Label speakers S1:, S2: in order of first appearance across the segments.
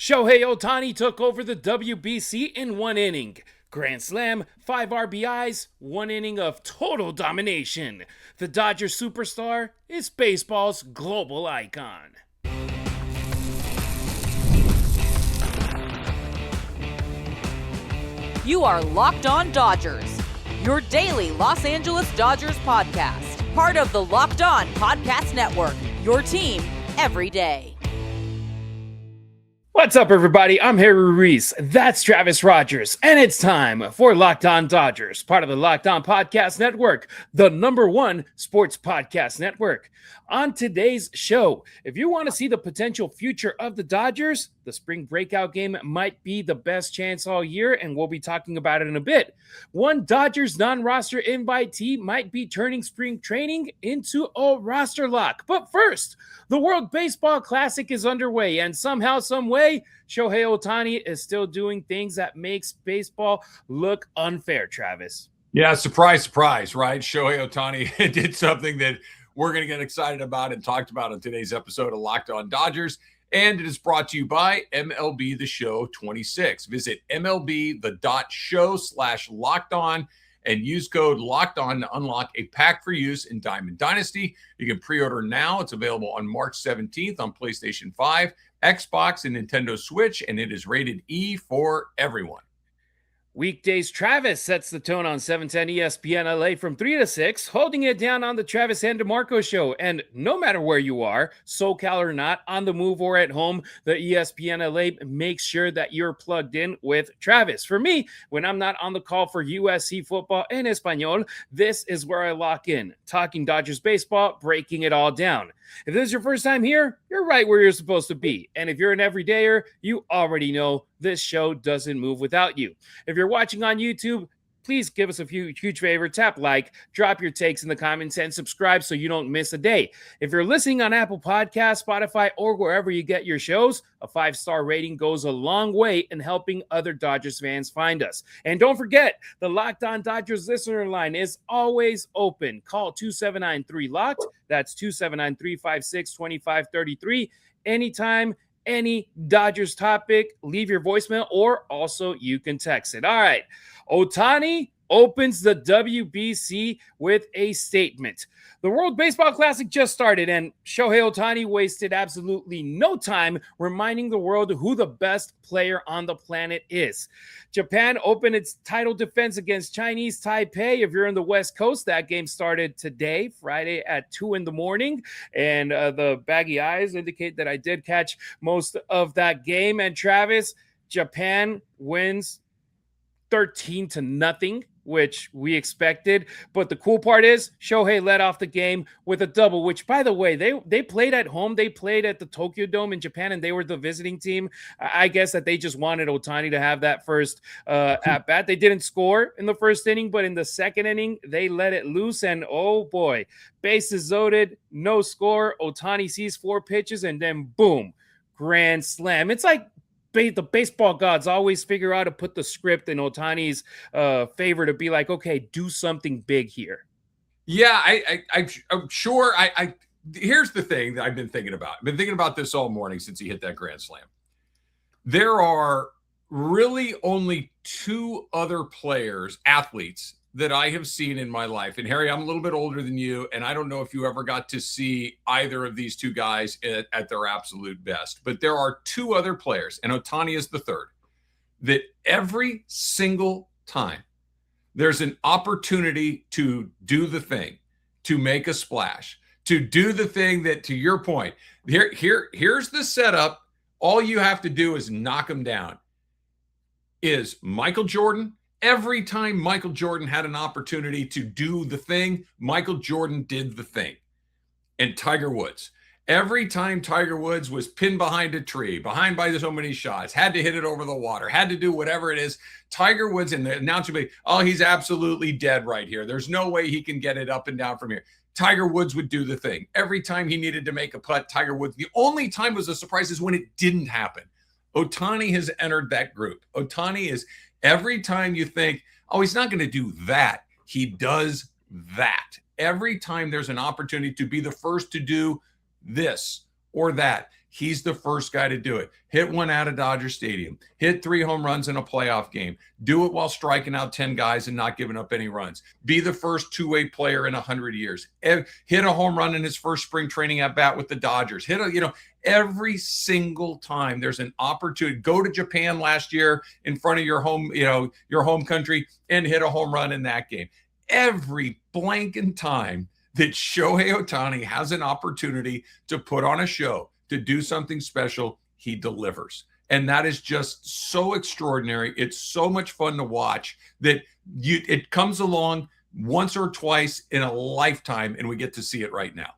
S1: Shohei Ohtani took over the WBC in one inning. Grand Slam, 5 RBIs, one inning of total domination. The Dodgers superstar is baseball's global icon.
S2: You are Locked On Dodgers, your daily Los Angeles Dodgers podcast. Part of the Locked On Podcast Network, your team every day.
S1: What's up, everybody? I'm Harry Ruiz. That's Travis Rodgers. And it's time for Locked On Dodgers, part of the Locked On Podcast Network, the #1 sports podcast network. On today's show, if you want to see the potential future of the Dodgers, the spring breakout game might be the best chance all year, and we'll be talking about it in a bit. One Dodgers non-roster invitee might be turning spring training into a roster lock. But first, the World Baseball Classic is underway, and somehow, some way, Shohei Ohtani is still doing things that makes baseball look unfair, Travis.
S3: Yeah, surprise, surprise, right? Shohei Ohtani did something that we're going to get excited about and talked about on today's episode of Locked On Dodgers. And it is brought to you by MLB The Show 26. Visit MLB.show/lockedon and use code LOCKEDON to unlock a pack for use in Diamond Dynasty. You can pre-order now. It's available on March 17th on PlayStation 5, Xbox, and Nintendo Switch, and it is rated E for everyone.
S1: Weekdays, Travis sets the tone on 710 ESPN LA from 3 to 6, holding it down on the Travis and DeMarco show. And no matter where you are, SoCal or not, on the move or at home, the ESPN LA makes sure that you're plugged in with Travis. For me, when I'm not on the call for USC football en Espanol, this is where I lock in, talking Dodgers baseball, breaking it all down. If this is your first time here, you're right where you're supposed to be. And if you're an everydayer, you already know this show doesn't move without you. If you're watching on YouTube, please give us a huge favor. Tap like, drop your takes in the comments, and subscribe so you don't miss a day. If you're listening on Apple Podcasts, Spotify, or wherever you get your shows, a 5-star rating goes a long way in helping other Dodgers fans find us. And don't forget, the Locked On Dodgers listener line is always open. Call 2793-LOCKED. That's 2793-562533. Anytime, any Dodgers topic, leave your voicemail, or also you can text it. All right. Ohtani opens the WBC with a statement. The World Baseball Classic just started, and Shohei Ohtani wasted absolutely no time reminding the world who the best player on the planet is. Japan opened its title defense against Chinese Taipei. If you're in the West Coast, that game started today, Friday at 2 in the morning, and the baggy eyes indicate that I did catch most of that game. And Travis, Japan wins 13-0, which we expected. But the cool part is Shohei led off the game with a double, which, by the way, they played at home. They played at the Tokyo Dome in Japan, and they were the visiting team. I guess that they just wanted Ohtani to have that first at-bat. They didn't score in the first inning, but in the second inning, they let it loose. And, oh, boy, bases loaded, no score. Ohtani sees 4 pitches, and then, boom, grand slam. It's like the baseball gods always figure out how to put the script in Ohtani's favor to be like, okay, do something big here.
S3: Yeah, I'm sure. Here's the thing that I've been thinking about. I've been thinking about this all morning since he hit that grand slam. There are really only 2 other players, athletes, that I have seen in my life. And Harry, I'm a little bit older than you, and I don't know if you ever got to see either of these 2 guys at their absolute best. But there are 2 other players, and Ohtani is the third, that every single time there's an opportunity to do the thing, to make a splash, to do the thing that, to your point, here's the setup. All you have to do is knock them down. Is Michael Jordan. Every time Michael Jordan had an opportunity to do the thing, Michael Jordan did the thing. And Tiger Woods. Every time Tiger Woods was pinned behind a tree, behind by so many shots, had to hit it over the water, had to do whatever it is, Tiger Woods, and the announcer would be, oh, he's absolutely dead right here. There's no way he can get it up and down from here. Tiger Woods would do the thing. Every time he needed to make a putt, Tiger Woods. The only time was a surprise is when it didn't happen. Ohtani has entered that group. Ohtani is, every time you think, oh, he's not going to do that, he does that. Every time there's an opportunity to be the first to do this or that, He's the first guy to do it. Hit one out of Dodger Stadium. Hit 3 home runs in a playoff game. Do it while striking out 10 guys and not giving up any runs. Be the first two-way player in 100 years. Hit a home run in his first spring training at bat with the Dodgers. Every single time there's an opportunity. Go to Japan last year in front of your home country and hit a home run in that game. Every blanking time that Shohei Ohtani has an opportunity to put on a show, to do something special, he delivers. And that is just so extraordinary. It's so much fun to watch that it comes along once or twice in a lifetime, and we get to see it right now.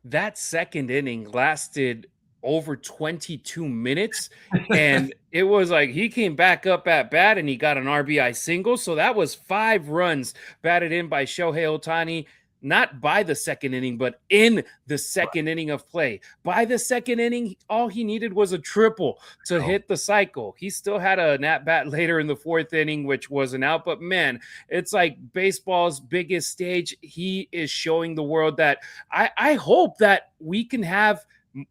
S1: That second inning lasted over 22 minutes, and it was like he came back up at bat and he got an RBI single. So that was 5 runs batted in by Shohei Ohtani. Not by the second inning, but in the second inning of play. By the second inning, all he needed was a triple to hit the cycle. He still had an at-bat later in the 4th inning, which was an out. But, man, it's like baseball's biggest stage. He is showing the world that I hope that we can have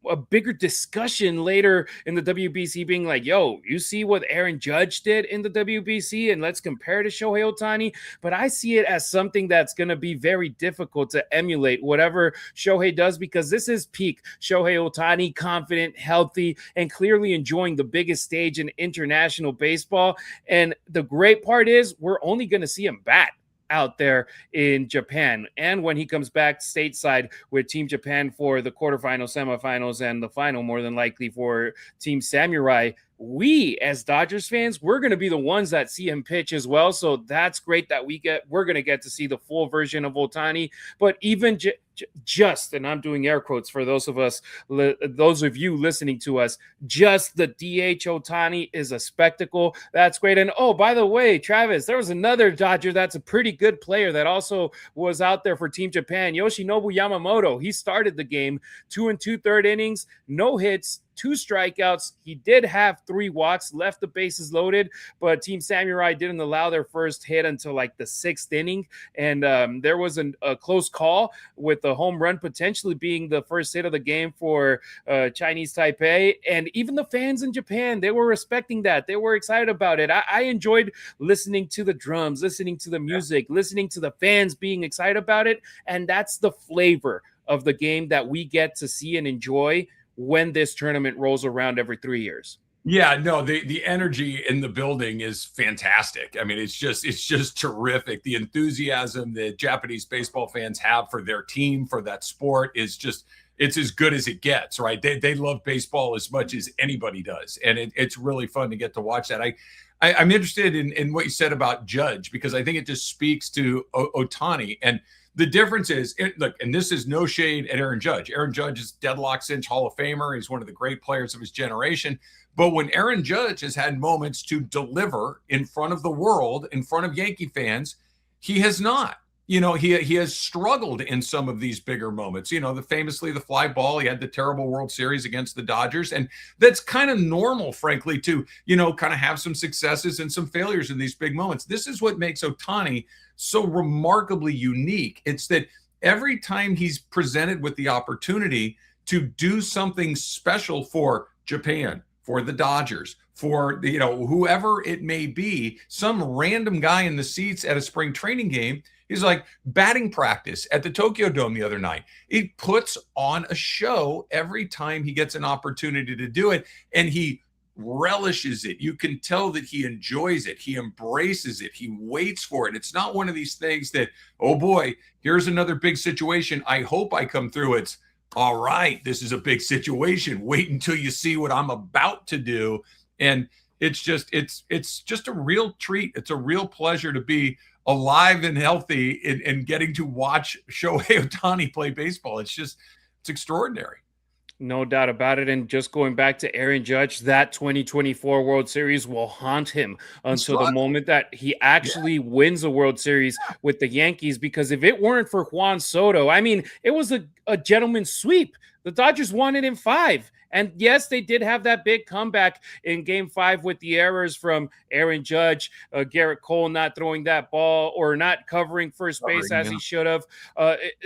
S1: a bigger discussion later in the WBC being like, yo, you see what Aaron Judge did in the WBC and let's compare to Shohei Ohtani. But I see it as something that's going to be very difficult to emulate whatever Shohei does, because this is peak Shohei Ohtani, confident, healthy, and clearly enjoying the biggest stage in international baseball. And the great part is we're only going to see him bat out there in Japan, and when he comes back stateside with Team Japan for the quarterfinals, semifinals, and the final, more than likely for Team Samurai, we as Dodgers fans, we're going to be the ones that see him pitch as well. So that's great that we're going to get to see the full version of Ohtani. But even just, and I'm doing air quotes for those of you listening to us, just the DH Ohtani is a spectacle. That's great. And oh, by the way, Travis, there was another Dodger that's a pretty good player that also was out there for Team Japan, Yoshinobu Yamamoto. He started the game 2 2/3 innings, no hits, 2 strikeouts. He did have 3 walks, left the bases loaded, but Team Samurai didn't allow their first hit until like the 6th inning. And there was a close call with the home run potentially being the first hit of the game for Chinese Taipei. And even the fans in Japan, they were respecting that. They were excited about it. I enjoyed listening to the drums, listening to the music, listening to the fans being excited about it. And that's the flavor of the game that we get to see and enjoy when this tournament rolls around every 3 years.
S3: Yeah, no, the energy in the building is fantastic. I mean, it's just terrific. The enthusiasm that Japanese baseball fans have for their team, for that sport, it's as good as it gets, right? They love baseball as much as anybody does. And it's really fun to get to watch that. I'm interested in what you said about Judge, because I think it just speaks to Ohtani. And the difference is, look, and this is no shade at Aaron Judge. Aaron Judge is deadlock cinch Hall of Famer. He's one of the great players of his generation. But when Aaron Judge has had moments to deliver in front of the world, in front of Yankee fans, he has not. He has struggled in some of these bigger moments. Famously the fly ball. He had the terrible World Series against the Dodgers. And that's kind of normal, frankly, to, kind of have some successes and some failures in these big moments. This is what makes Ohtani so remarkably unique. It's that every time he's presented with the opportunity to do something special for Japan, for the Dodgers, for whoever it may be, some random guy in the seats at a spring training game, he's like batting practice at the Tokyo Dome the other night. He puts on a show every time he gets an opportunity to do it, and he relishes it. You can tell that he enjoys it. He embraces it. He waits for it. It's not one of these things that, oh boy, here's another big situation. I hope I come through. It's all right. This is a big situation. Wait until you see what I'm about to do. And it's just a real treat. It's a real pleasure to be alive and healthy and getting to watch Shohei Ohtani play baseball. It's extraordinary.
S1: No doubt about it. And just going back to Aaron Judge, that 2024 World Series will haunt him until the moment that he actually wins a World Series with the Yankees. Because if it weren't for Juan Soto, I mean, it was a gentleman's sweep. The Dodgers won it in 5. And yes, they did have that big comeback in game 5 with the errors from Aaron Judge, Garrett Cole not throwing that ball or not covering first base as he should have.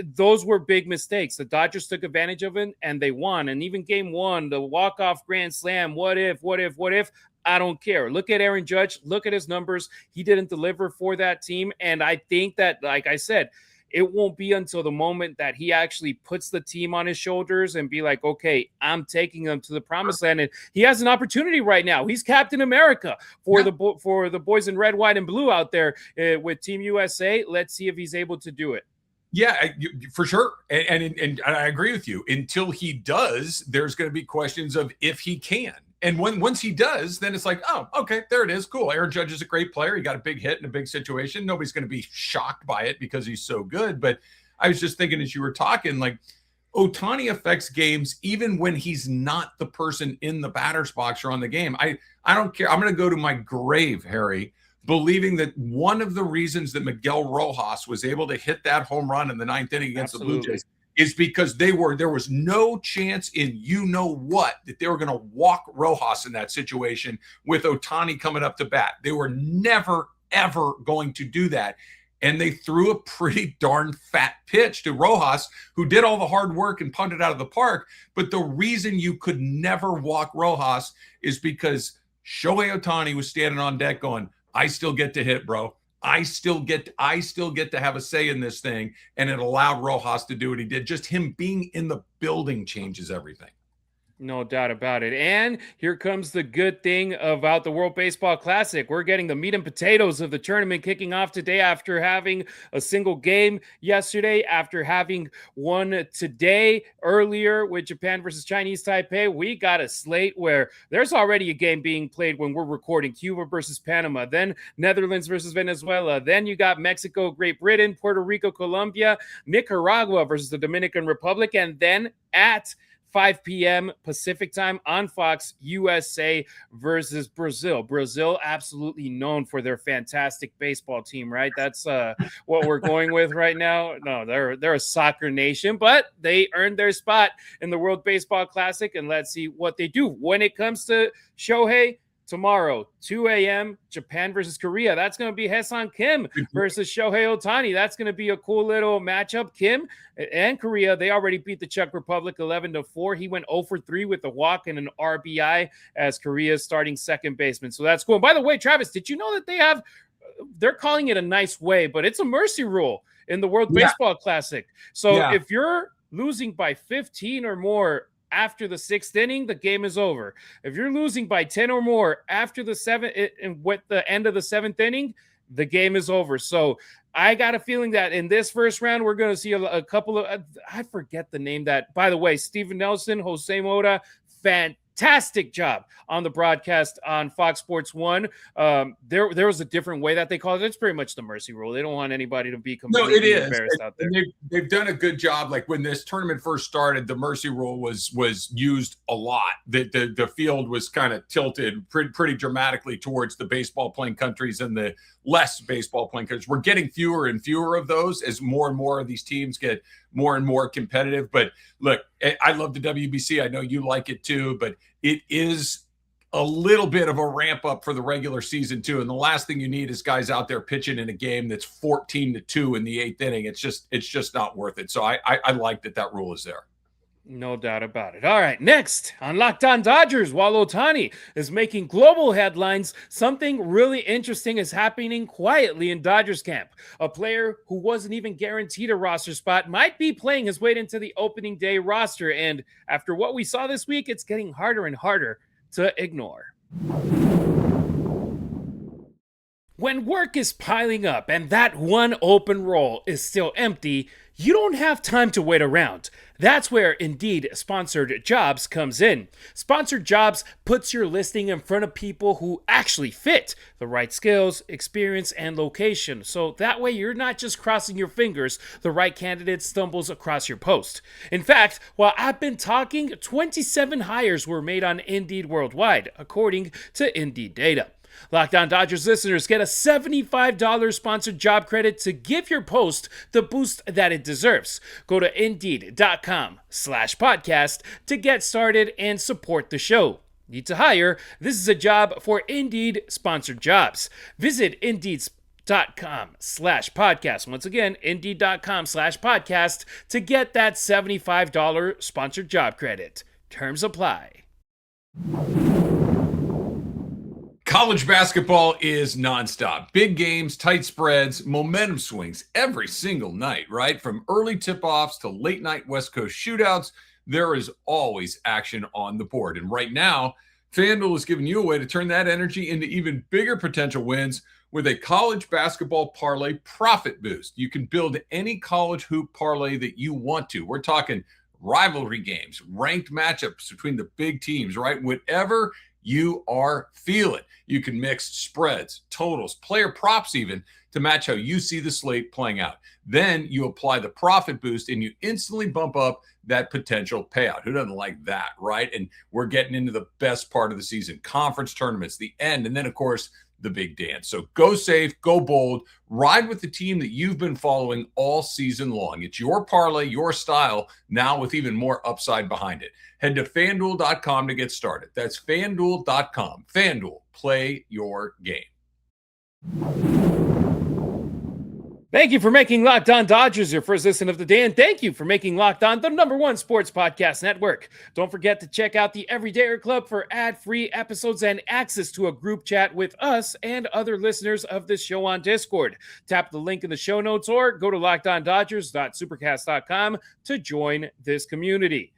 S1: Those were big mistakes. The Dodgers took advantage of it and they won. And even game 1, the walk-off grand slam, what if? I don't care. Look at Aaron Judge. Look at his numbers. He didn't deliver for that team. And I think that, like I said, it won't be until the moment that he actually puts the team on his shoulders and be like, okay, I'm taking them to the promised land. And he has an opportunity right now. He's Captain America for the boys in red, white, and blue out there with Team USA. Let's see if he's able to do it.
S3: Yeah, for sure. And I agree with you. Until he does, there's going to be questions of if he can. And once he does, then it's like, oh, okay, there it is. Cool. Aaron Judge is a great player. He got a big hit in a big situation. Nobody's going to be shocked by it because he's so good. But I was just thinking as you were talking, like Ohtani affects games even when he's not the person in the batter's box or on the game. I don't care. I'm going to go to my grave, Harry, believing that one of the reasons that Miguel Rojas was able to hit that home run in the 9th inning against the Blue Jays is because there was no chance in what that they were going to walk Rojas in that situation with Ohtani coming up to bat. They were never, ever going to do that. And they threw a pretty darn fat pitch to Rojas, who did all the hard work and punted out of the park. But the reason you could never walk Rojas is because Shohei Ohtani was standing on deck going, I still get to hit, bro. I still get to have a say in this thing. And it allowed Rojas to do what he did. Just him being in the building changes everything.
S1: No doubt about it. And here comes the good thing about the World Baseball Classic. We're getting the meat and potatoes of the tournament kicking off today after having a single game yesterday, after having one today earlier with Japan versus Chinese Taipei. We got a slate where there's already a game being played when we're recording. Cuba versus Panama, then Netherlands versus Venezuela. Then you got Mexico, Great Britain, Puerto Rico, Colombia, Nicaragua versus the Dominican Republic. And then at 5 p.m. Pacific time on Fox, USA versus Brazil. Brazil absolutely known for their fantastic baseball team, right? That's what we're going with right now. No, they're a soccer nation, but they earned their spot in the World Baseball Classic, and let's see what they do. When it comes to Shohei, tomorrow, 2 a.m., Japan versus Korea. That's going to be Hae-Sung Kim versus Shohei Ohtani. That's going to be a cool little matchup. Kim and Korea, they already beat the Czech Republic 11-4. He went 0-for-3 with a walk and an RBI as Korea's starting second baseman. So that's cool. And by the way, Travis, did you know that they're calling it a nice way, but it's a mercy rule in the World Baseball Classic. So if you're losing by 15 or more after the 6th inning, the game is over. If you're losing by 10 or more after the 7th and with the end of the 7th inning, the game is over. So I got a feeling that in this first round, we're going to see a couple of, I forget the name that, by the way, Steven Nelson, Jose Mota, fantastic job on the broadcast on Fox Sports 1. There was a different way that they call it. It's pretty much the mercy rule. They don't want anybody to be completely embarrassed out there.
S3: They've done a good job. Like when this tournament first started, the mercy rule was used a lot. The field was kind of tilted pretty dramatically towards the baseball playing countries and the less baseball playing countries. We're getting fewer and fewer of those as more and more of these teams get more and more competitive. But look, I love the WBC. I know you like it too, but it is a little bit of a ramp up for the regular season too. And the last thing you need is guys out there pitching in a game that's 14-2 in the 8th inning. It's just not worth it. So I like that rule is there.
S1: No doubt about it. All right, next on Locked On Dodgers, while Ohtani is making global headlines, something really interesting is happening quietly in Dodgers camp. A player who wasn't even guaranteed a roster spot might be playing his way into the opening day roster, and after what we saw this week, it's getting harder and harder to ignore. When work is piling up and that one open role is still empty, you don't have time to wait around. That's where Indeed Sponsored Jobs comes in. Sponsored Jobs puts your listing in front of people who actually fit the right skills, experience, and location. So that way you're not just crossing your fingers, the right candidate stumbles across your post. In fact, while I've been talking, 27 hires were made on Indeed worldwide, according to Indeed data. Locked On Dodgers listeners get a $75 sponsored job credit to give your post the boost that it deserves. Go to Indeed.com/podcast to get started and support the show. Need to hire? This is a job for Indeed sponsored jobs. Visit Indeed.com/podcast. Once again, Indeed.com/podcast to get that $75 sponsored job credit. Terms apply.
S3: College basketball is nonstop. Big games, tight spreads, momentum swings every single night, right? From early tip-offs to late-night West Coast shootouts, there is always action on the board. And right now, FanDuel is giving you a way to turn that energy into even bigger potential wins with a college basketball parlay profit boost. You can build any college hoop parlay that you want to. We're talking rivalry games, ranked matchups between the big teams, right? Whatever you are feeling. You can mix spreads, totals, player props even to match how you see the slate playing out. Then you apply the profit boost and you instantly bump up that potential payout. Who doesn't like that, right? And we're getting into the best part of the season, conference tournaments, the end, and then, of course, the big dance. So go safe, go bold, ride with the team that you've been following all season long. It's your parlay, your style, now with even more upside behind it. Head to FanDuel.com to get started. That's FanDuel.com. FanDuel, play your game.
S1: Thank you for making Locked On Dodgers your first listen of the day, and thank you for making Locked On the #1 sports podcast network. Don't forget to check out the Everydayer Club for ad-free episodes and access to a group chat with us and other listeners of this show on Discord. Tap the link in the show notes or go to LockedOnDodgers.supercast.com to join this community.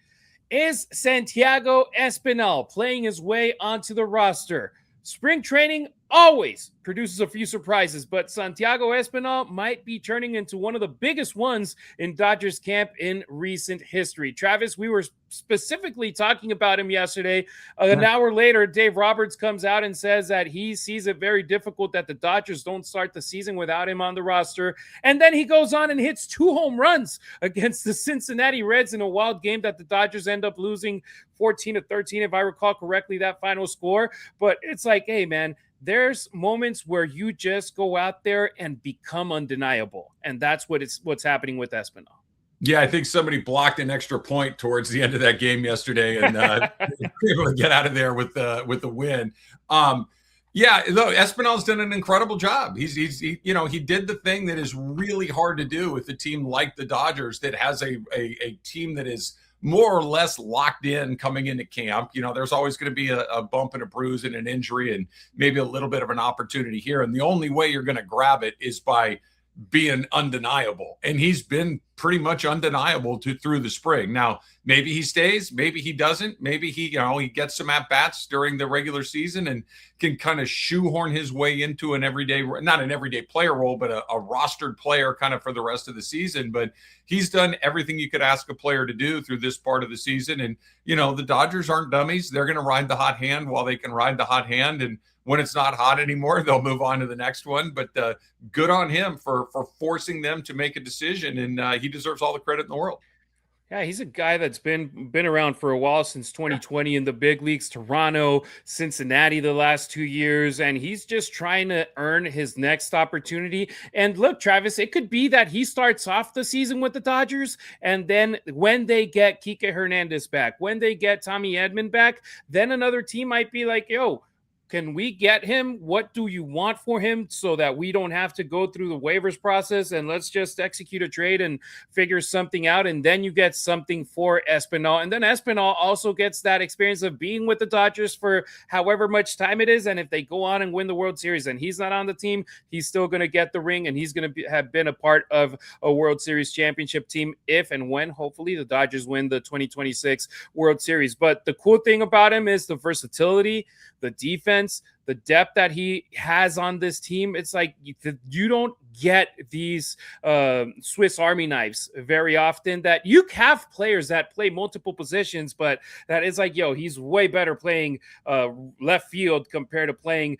S1: Is Santiago Espinal playing his way onto the roster? Spring training always produces a few surprises, but Santiago Espinal might be turning into one of the biggest ones in Dodgers camp in recent history. Travis, we were specifically talking about him yesterday. An hour later, Dave Roberts comes out and says that he sees it very difficult that the Dodgers don't start the season without him on the roster. And then he goes on and hits 2 home runs against the Cincinnati Reds in a wild game that the Dodgers end up losing 14-13, if I recall correctly, that final score. But it's like, hey, man, there's moments where you just go out there and become undeniable. And that's what's happening with Espinal.
S3: Yeah, I think somebody blocked an extra point towards the end of that game yesterday and able to get out of there with the win. Yeah, look, Espinal's done an incredible job. He did the thing that is really hard to do with a team like the Dodgers that has a team that is more or less locked in coming into camp. You know, there's always going to be a bump and a bruise and an injury and maybe a little bit of an opportunity here. And the only way you're going to grab it is by being undeniable. And he's been pretty much undeniable through the spring. Now, maybe he stays, maybe he doesn't. Maybe he gets some at-bats during the regular season and can kind of shoehorn his way into an not an everyday player role, but a rostered player kind of for the rest of the season. But he's done everything you could ask a player to do through this part of the season. And, the Dodgers aren't dummies. They're going to ride the hot hand while they can ride the hot hand. And when it's not hot anymore, they'll move on to the next one. But good on him for forcing them to make a decision. And he deserves all the credit in the world.
S1: Yeah, he's a guy that's been around for a while, since 2020 in the big leagues, Toronto, Cincinnati the last 2 years, and he's just trying to earn his next opportunity. And look, Travis, it could be that he starts off the season with the Dodgers, and then when they get Kike Hernandez back, when they get Tommy Edman back, then another team might be like, yo, can we get him? What do you want for him so that we don't have to go through the waivers process, and let's just execute a trade and figure something out, and then you get something for Espinal. And then Espinal also gets that experience of being with the Dodgers for however much time it is, and if they go on and win the World Series and he's not on the team, he's still going to get the ring, and he's going to have been a part of a World Series championship team if and when, hopefully, the Dodgers win the 2026 World Series. But the cool thing about him is the versatility, the defense, the depth that he has on this team. It's like you don't get these Swiss Army knives very often, that you have players that play multiple positions, but that is like, yo, he's way better playing left field compared to playing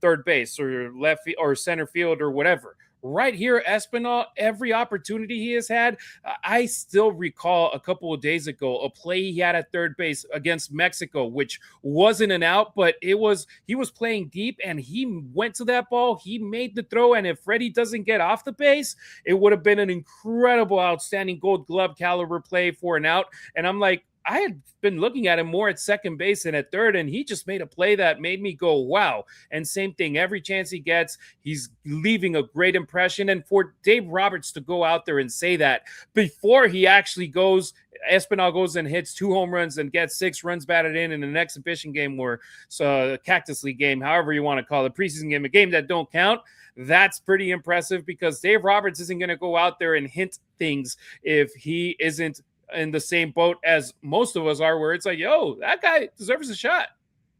S1: third base or or center field or whatever, right here, Espinal, every opportunity he has had. I still recall a couple of days ago a play he had at third base against Mexico, which wasn't an out, but he was playing deep and he went to that ball. He made the throw, and if Freddie doesn't get off the base, it would have been an incredible, outstanding Gold Glove caliber play for an out. And I'm like, I had been looking at him more at second base than at third, and he just made a play that made me go, wow. And same thing, every chance he gets, he's leaving a great impression. And for Dave Roberts to go out there and say that before he actually goes, Espinal goes and hits 2 home runs and gets 6 runs batted in an exhibition game, or so Cactus League game, however you want to call it, preseason game, a game that don't count. That's pretty impressive, because Dave Roberts isn't going to go out there and hint things if he isn't in the same boat as most of us are, where it's like, yo, that guy deserves a shot.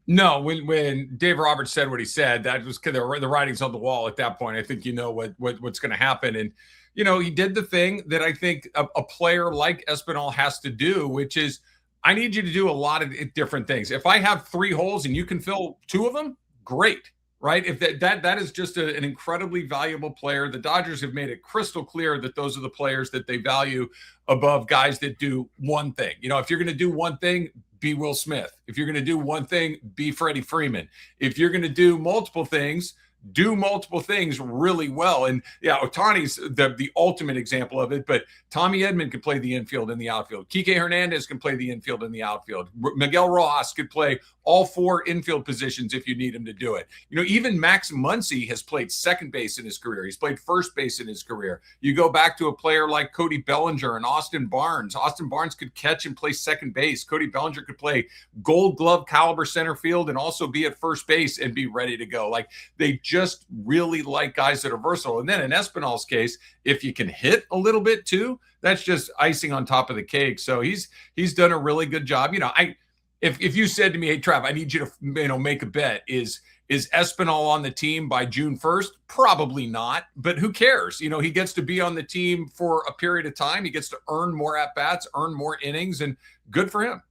S3: No, when Dave Roberts said what he said, that was the writing's on the wall at that point. I think you know what's going to happen. And, he did the thing that I think a player like Espinal has to do, which is, I need you to do a lot of different things. If I have 3 holes and you can fill 2 of them, great. Right? If that is just an incredibly valuable player. The Dodgers have made it crystal clear that those are the players that they value above guys that do one thing. If you're going to do one thing, be Will Smith. If you're going to do one thing, be Freddie Freeman. If you're going to do multiple things, do multiple things really well. And yeah, Ohtani's the ultimate example of it, but Tommy Edman can play the infield and the outfield. Kike Hernandez can play the infield and the outfield. Miguel Rojas could play all 4 infield positions if you need him to do it. Even Max Muncy has played second base in his career. He's played first base in his career. You go back to a player like Cody Bellinger and Austin Barnes. Austin Barnes could catch and play second base. Cody Bellinger could play Gold Glove caliber center field and also be at first base and be ready to go. Like, they just really like guys that are versatile. And then in Espinal's case, if you can hit a little bit too, that's just icing on top of the cake. So he's done a really good job. If you said to me, hey, Trav, I need you to make a bet, is Espinal on the team by June 1st? Probably not, but who cares? He gets to be on the team for a period of time. He gets to earn more at-bats, earn more innings, and good for him.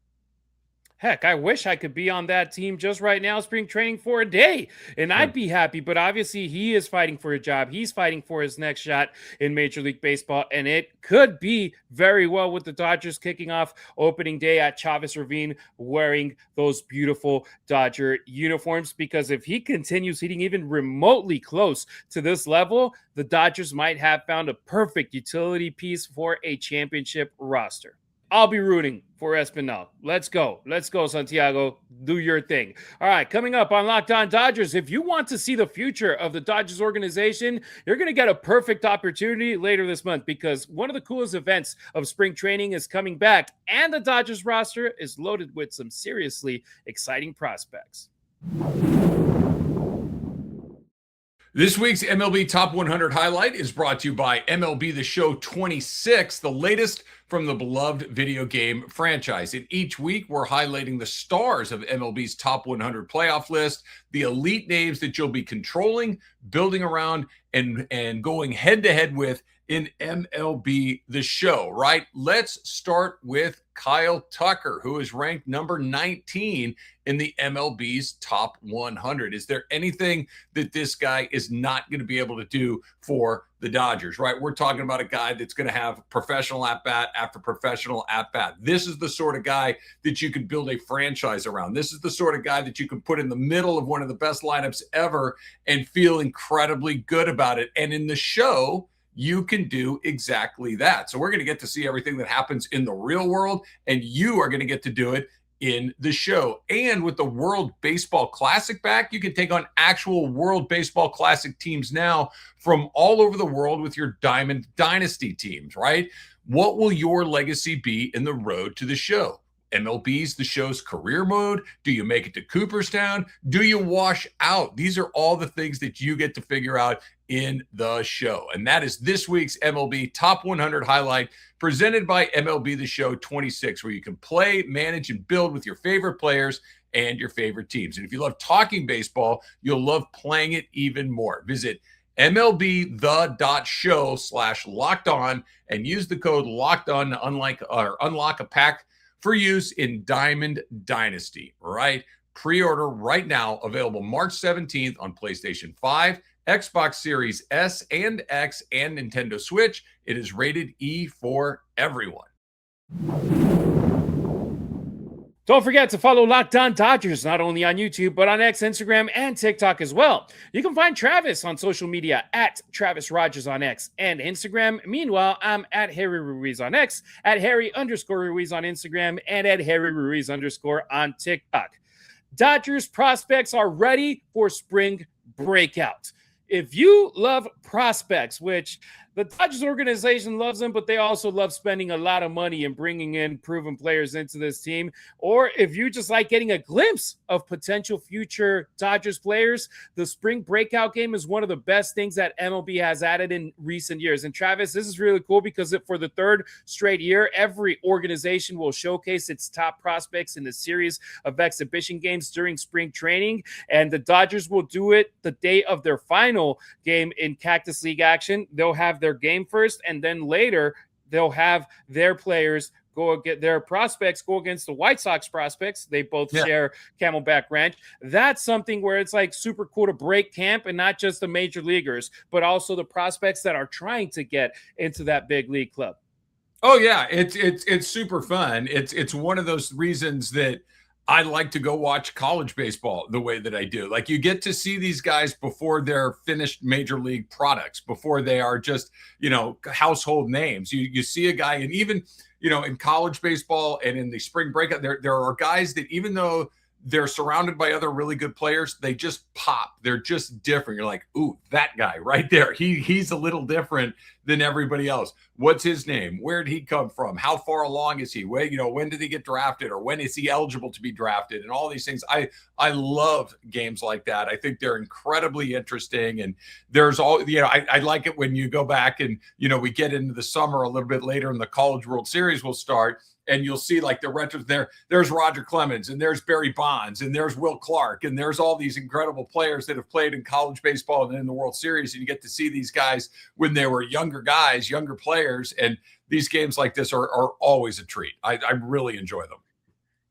S1: Heck, I wish I could be on that team just right now, spring training for a day, and I'd be happy. But obviously, he is fighting for a job. He's fighting for his next shot in Major League Baseball, and it could be very well with the Dodgers kicking off opening day at Chavez Ravine wearing those beautiful Dodger uniforms, because if he continues hitting even remotely close to this level, the Dodgers might have found a perfect utility piece for a championship roster. I'll be rooting for Espinal. Let's go. Let's go, Santiago. Do your thing. All right, coming up on Locked On Dodgers, if you want to see the future of the Dodgers organization, you're going to get a perfect opportunity later this month, because one of the coolest events of spring training is coming back, and the Dodgers roster is loaded with some seriously exciting prospects.
S3: This week's MLB Top 100 highlight is brought to you by MLB The Show 26, the latest from the beloved video game franchise. And each week, we're highlighting the stars of MLB's Top 100 playoff list, the elite names that you'll be controlling, building around, and going head-to-head with in MLB The Show, right? Let's start with Kyle Tucker, who is ranked number 19 in the MLB's Top 100. Is there anything that this guy is not going to be able to do for the Dodgers, right? We're talking about a guy that's going to have professional at-bat after professional at-bat. This is the sort of guy that you could build a franchise around. This is the sort of guy that you can put in the middle of one of the best lineups ever and feel incredibly good about it. And in the show, you can do exactly that. So we're going to get to see everything that happens in the real world, and you are going to get to do it in the show. And with the World Baseball Classic back, you can take on actual World Baseball Classic teams now from all over the world with your Diamond Dynasty teams, right? What will your legacy be in the road to the show? MLB's The Show's career mode? Do you make it to Cooperstown? Do you wash out? These are all the things that you get to figure out in the show. And that is this week's MLB Top 100 highlight, presented by MLB The Show 26, where you can play, manage, and build with your favorite players and your favorite teams. And if you love talking baseball, you'll love playing it even more. Visit MLBThe.show/lockedon and use the code LOCKEDON to unlock a pack for use in Diamond Dynasty, right? Pre-order right now, available March 17th on PlayStation 5, Xbox Series S and X, and Nintendo Switch. It is rated E for everyone.
S1: Don't forget to follow Locked On Dodgers, not only on YouTube, but on X, Instagram, and TikTok as well. You can find Travis on social media at Travis Rodgers on X and Instagram. Meanwhile, I'm at Harry Ruiz on X, at Harry_Ruiz on Instagram, and at Harry Ruiz_ on TikTok. Dodgers prospects are ready for spring breakout. If you love prospects, which the Dodgers organization loves them, but they also love spending a lot of money and bringing in proven players into this team, or if you just like getting a glimpse of potential future Dodgers players, the spring breakout game is one of the best things that MLB has added in recent years. And Travis, this is really cool because for the third straight year, every organization will showcase its top prospects in a series of exhibition games during spring training, and the Dodgers will do it the day of their final game in Cactus League action. They'll have their game first, and then later they'll have their players their prospects go against the White Sox prospects. They both share Camelback Ranch. That's something where it's like super cool to break camp, and not just the major leaguers, but also the prospects that are trying to get into that big league club.
S3: Oh yeah, it's super fun. It's one of those reasons that I like to go watch college baseball the way that I do. Like, you get to see these guys before they're finished major league products, before they are just, household names. You see a guy, and even, in college baseball and in the spring breakout, there are guys that, even though they're surrounded by other really good players, they just pop. They're just different. You're like, ooh, that guy right there. He's a little different than everybody else. What's his name? Where did he come from? How far along is he? When did he get drafted, or when is he eligible to be drafted? And all these things. I love games like that. I think they're incredibly interesting. And there's all, I like it when you go back and, we get into the summer a little bit later, and the College World Series will start. And you'll see like the retros there. There's Roger Clemens, and there's Barry Bonds, and there's Will Clark, and there's all these incredible players that have played in college baseball and in the World Series. And you get to see these guys when they were younger guys, younger players. And these games like this are always a treat. I really enjoy them.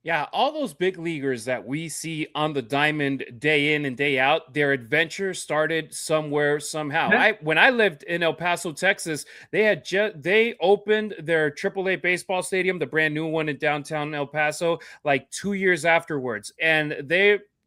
S1: Yeah, all those big leaguers that we see on the diamond day in and day out, their adventure started somewhere, somehow.
S3: Yeah.
S1: When I lived in El Paso, Texas, they opened their AAA baseball stadium, the brand new one in downtown El Paso, like 2 years afterwards. And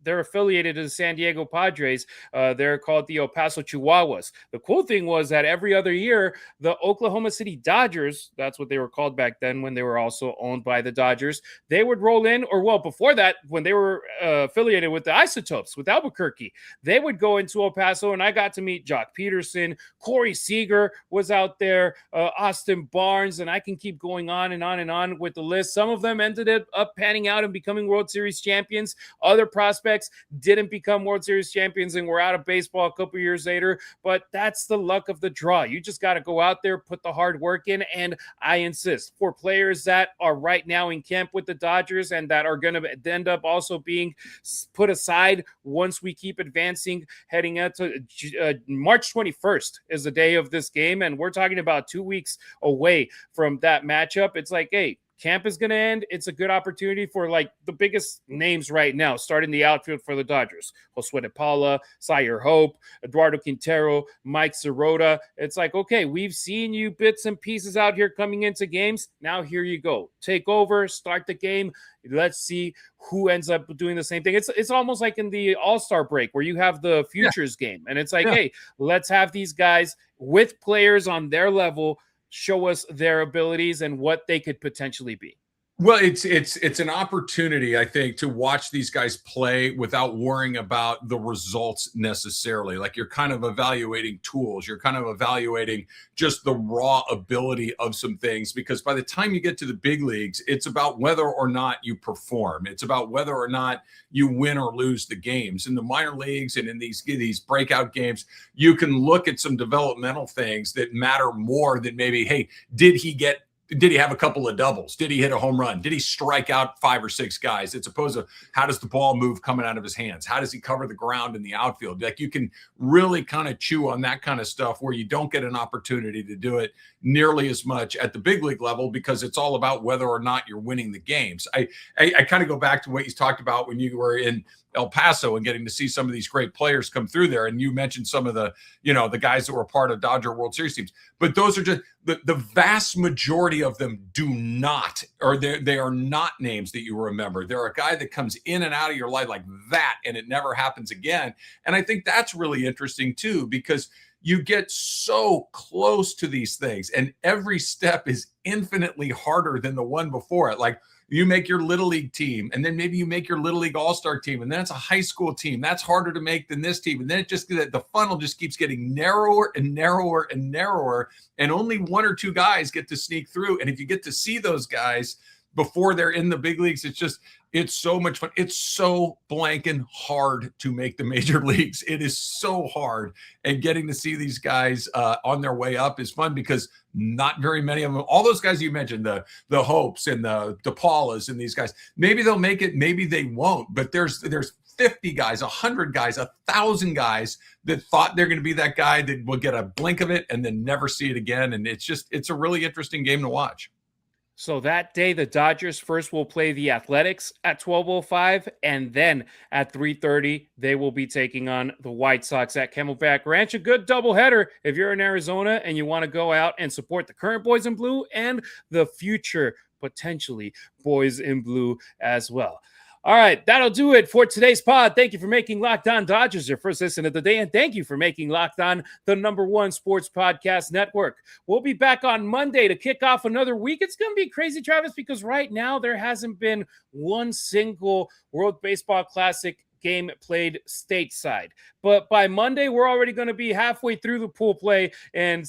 S1: they're affiliated to the San Diego Padres. They're called the El Paso Chihuahuas. The cool thing was that every other year, the Oklahoma City Dodgers, that's what they were called back then when they were also owned by the Dodgers, they would roll in, before that, when they were affiliated with the Isotopes, with Albuquerque, they would go into El Paso, and I got to meet Jock Peterson, Corey Seager was out there, Austin Barnes, and I can keep going on and on and on with the list. Some of them ended up panning out and becoming World Series champions. Other prospects didn't become World Series champions and were out of baseball a couple years later, but that's the luck of the draw. You just got to go out there, put the hard work in, and I insist, for players that are right now in camp with the Dodgers and that are going to end up also being put aside once we keep advancing, heading out to March 21st is the day of this game, and we're talking about 2 weeks away from that matchup. It's like, hey, camp is going to end. It's a good opportunity for like the biggest names right now starting the outfield for the Dodgers. Josue De Paula, Sire Hope, Eduardo Quintero, Mike Sirota. It's like, okay, we've seen you bits and pieces out here coming into games. Now here you go. Take over, start the game. Let's see who ends up doing the same thing. It's almost like in the All-Star break where you have the futures game. And it's like, hey, let's have these guys with players on their level show us their abilities and what they could potentially be.
S3: Well, it's an opportunity, I think, to watch these guys play without worrying about the results necessarily. Like, you're kind of evaluating tools. You're kind of evaluating just the raw ability of some things, because by the time you get to the big leagues, it's about whether or not you perform. It's about whether or not you win or lose the games. In the minor leagues and in these breakout games, you can look at some developmental things that matter more than maybe, hey, did he have a couple of doubles? Did he hit a home run? Did he strike out 5 or 6 guys? As opposed to, how does the ball move coming out of his hands? How does he cover the ground in the outfield? Like, you can really kind of chew on that kind of stuff where you don't get an opportunity to do it nearly as much at the big league level, because it's all about whether or not you're winning the games. I kind of go back to what you talked about when you were in El Paso and getting to see some of these great players come through there. And you mentioned some of the, the guys that were part of Dodger World Series teams, but those are just the vast majority of them do not, or they are not names that you remember. They're a guy that comes in and out of your life like that, and it never happens again. And I think that's really interesting too, because you get so close to these things and every step is infinitely harder than the one before it. Like, you make your little league team, and then maybe you make your little league all-star team, and then it's a high school team. That's harder to make than this team. And then the funnel just keeps getting narrower and narrower and narrower, and only one or two guys get to sneak through. And if you get to see those guys before they're in the big leagues, it's so much fun. It's so blanking hard to make the major leagues. It is so hard. And getting to see these guys on their way up is fun, because not very many of them, all those guys you mentioned, the Hopes and the DePaulas and these guys, maybe they'll make it, maybe they won't. But there's 50 guys, 100 guys, 1,000 guys that thought they're going to be that guy that will get a blink of it and then never see it again. And it's a really interesting game to watch.
S1: So that day, the Dodgers first will play the Athletics at 12:05, and then at 3:30, they will be taking on the White Sox at Camelback Ranch. A good doubleheader if you're in Arizona and you want to go out and support the current Boys in Blue and the future, potentially, Boys in Blue as well. All right, that'll do it for today's pod. Thank you for making Locked On Dodgers your first listen of the day, and thank you for making Locked On the #1 sports podcast network. We'll be back on Monday to kick off another week. It's going to be crazy, Travis, because right now there hasn't been one single World Baseball Classic game played stateside. But by Monday, we're already going to be halfway through the pool play and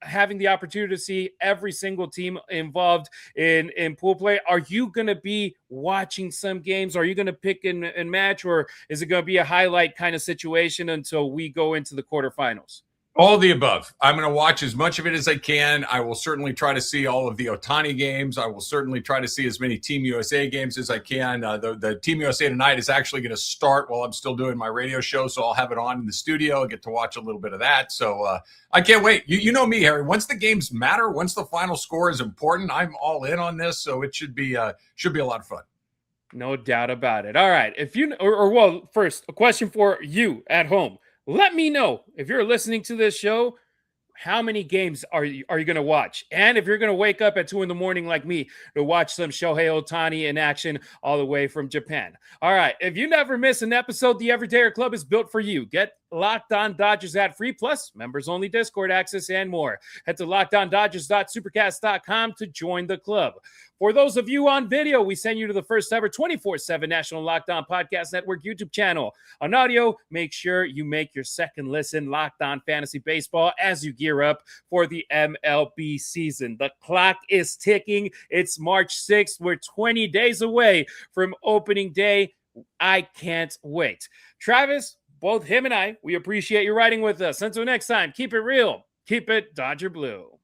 S1: having the opportunity to see every single team involved in pool play. Are you going to be watching some games? Are you going to pick and match, or is it going to be a highlight kind of situation until we go into the quarterfinals?
S3: All the above. I'm going to watch as much of it as I can. I will certainly try to see all of the Ohtani games. I will certainly try to see as many Team USA games as I can. The Team USA tonight is actually going to start while I'm still doing my radio show, so I'll have it on in the studio. I'll get to watch a little bit of that. So I can't wait. You know me, Harry. Once the games matter, once the final score is important, I'm all in on this. So it should be a lot of fun.
S1: No doubt about it. All right. First, a question for you at home. Let me know, if you're listening to this show, how many games are you going to watch? And if you're going to wake up at 2 a.m. like me to watch some Shohei Ohtani in action all the way from Japan. All right. If you never miss an episode, the Everydayer Club is built for you. Get Locked On Dodgers ad free, plus members only Discord access and more. Head to LockedOnDodgers.supercast.com to join the club. For those of you on video, we send you to the first ever 24/7 National Locked On Podcast Network YouTube channel. On audio, make sure you make your second listen Locked On Fantasy Baseball as you gear up for the MLB season. The clock is ticking. It's March 6th. We're 20 days away from opening day. I can't wait. Travis, both him and I, we appreciate you riding with us. Until next time, keep it real. Keep it Dodger Blue.